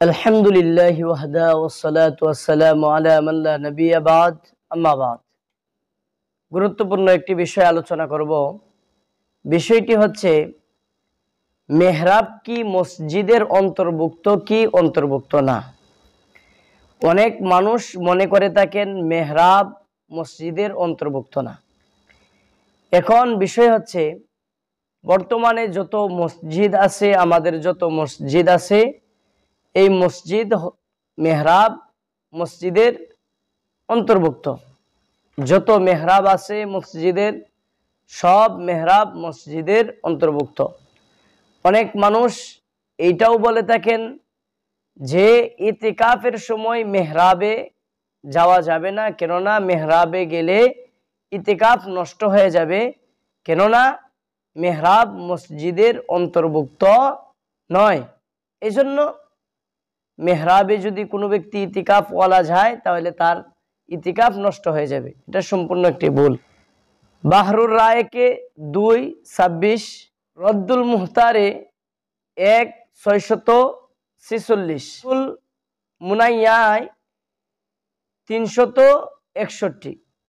আলহামদুলিল্লাহ ওয়াহদা ওয়াসসালাতু ওয়াসসালামু আলা মান লা নাবিয়্যা বা'দ আম্মা বা'দ। গুরুত্বপূর্ণ একটি বিষয় আলোচনা করব। বিষয়টি হচ্ছে মেহরাব কি মসজিদের অন্তর্ভুক্ত কি অন্তর্ভুক্ত না। অনেক মানুষ মনে করে থাকেন মেহরাব মসজিদের অন্তর্ভুক্ত না। এখন বিষয় হচ্ছে বর্তমানে যত মসজিদ আছে, আমাদের যত মসজিদ আছে, এই মসজিদ মেহরাব মসজিদের অন্তর্ভুক্ত। যত মেহরাব আছে মসজিদের, সব মেহরাব মসজিদের অন্তর্ভুক্ত। অনেক মানুষ এইটাও বলে থাকেন যে ইতিকাফের সময় মেহরাবে যাওয়া যাবে না, কেননা মেহরাবে গেলে ইতিকাফ নষ্ট হয়ে যাবে, কেননা মেহরাব মসজিদের অন্তর্ভুক্ত নয়। এজন্য মেহরাবে যদি কোনো ব্যক্তি ইতিকাফ ওয়ালা যায় তাহলে তার ইতিকাফ নষ্ট হয়ে যাবে। এটা সম্পূর্ণ একটি ভুল। বাহরুর রায়কে 2:26, রদ্দুল মুহতারে 1:646, মুনাইয়ায় 361।